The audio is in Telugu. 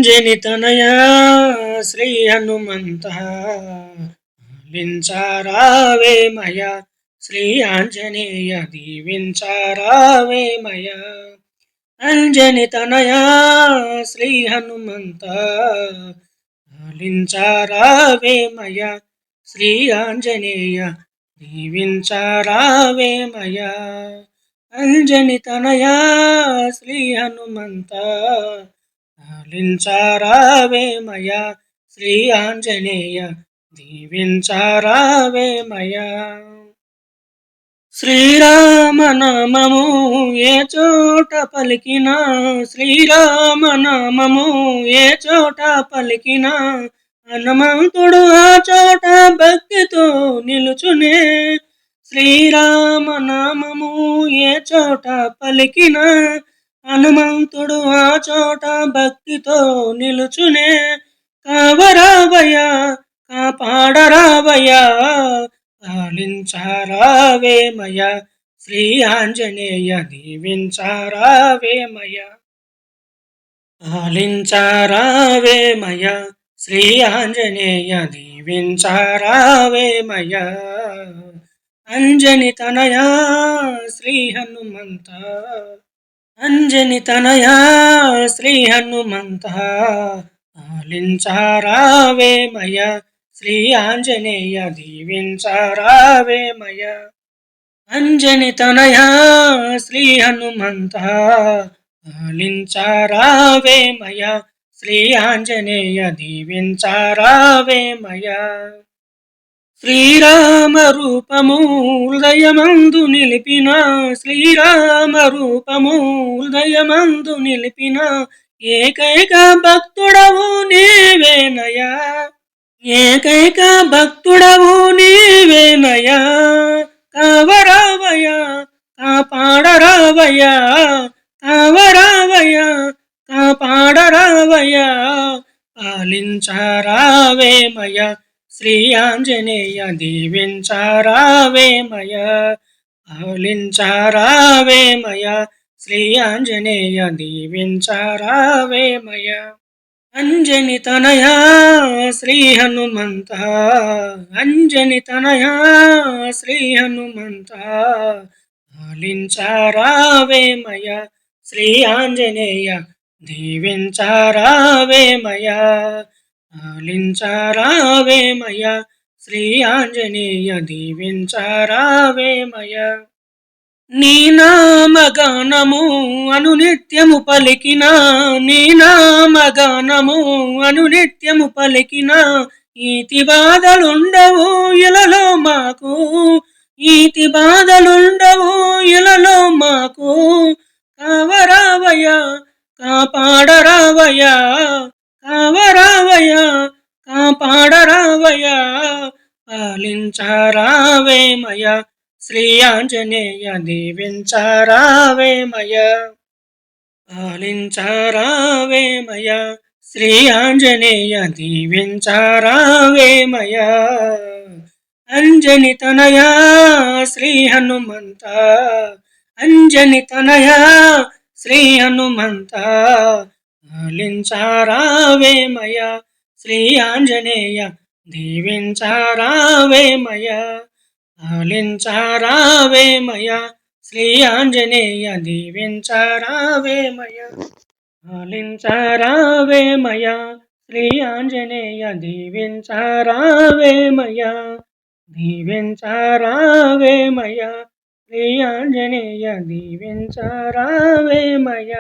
అంజనితనయా శ్రీ హనుమంత లించారావేమయ శ్రీ ఆంజనేయ దీవించారావేమయ అంజనితనయా శ్రీ హనుమంత లించారావేమయ శ్రీ ఆంజనేయ దీవించారావేమయ అంజనితనయా శ్రీ హనుమంత లాలించారావేమయ శ్రీ ఆంజనేయ దీవించారావేమయ శ్రీరామనామము ఏ చోట పలికినా శ్రీరామనామము ఏ చోట పలికినా హనుమంతుడు ఆ చోట భక్తితో నిలుచునే శ్రీరామనామము ఏ చోట పలికినా హనుమంతుడు ఆ చోట భక్తితో నిలుచునే కావరావయ కాపాడరావయ లాలించారావేమయ శ్రీ ఆంజనేయ దీవించారావేమయ లాలించారావేమయ శ్రీ ఆంజనేయ దీవించారావేమయ అంజనితనయా శ్రీ హనుమంత అంజనితనయా శ్రీ హనుమంత లాలించారావేమయ శ్రీ ఆంజనేయ దీవించారావేమయ అంజనితనయా శ్రీ హనుమంత లాలించారావేమయ శ్రీ ఆంజనేయ దీవించారావేమయ శ్రీరామ రూపము హృదయమందు నిలిపిన శ్రీరామ రూపము హృదయమందు నిలిపిన ఏకైక భక్తుడవు నీవేనయా ఏకైక భక్తుడవు నీవేనయ కావరావయ కాపాడరావయ కావరావయ కాపాడరావయ లాలించారావేమయ శ్రీ ఆంజనేయ దీవించారావేమయ లాలించారావేమయ శ్రీ ఆంజనేయ దీవించారావేమయ అంజనితనయా శ్రీ హనుమంత అంజనితనయా శ్రీ హనుమంత లాలించారావేమయ శ్రీ ఆంజనేయ దీవించారావేమయ లాలించారావేమయ శ్రీ ఆంజనేయ దీవించారావేమయ నీ నామగానము అనునిత్యము పలికిన నీ నామగానము అనునిత్యము పలికిన ఈతి బాధలుండవు ఇలలో మాకు ఈతి బాధలుండవు ఇలలో మాకు కావరావయ కాపాడరావయ కావరావయ కాపాడరావయ లాలించారావేమయ శ్రీ ఆంజనేయ దీవించారావేమయ లాలించారావేమయ శ్రీ ఆంజనేయ దీవించారావేమయ అంజనితనయా శ్రీ హనుమంత అంజనితనయా శ్రీ హనుమంత లాలించారావేమయ శ్రీ ఆంజనేయ దీవించారావేమయ లాలించారావేమయ శ్రీ ఆంజనేయ దీవించారావేమయ లాలించారావేమయ శ్రీ ఆంజనేయ దీవించారావేమయ దీవించారావేమయ శ్రీ ఆంజనేయ దీవించారావేమయ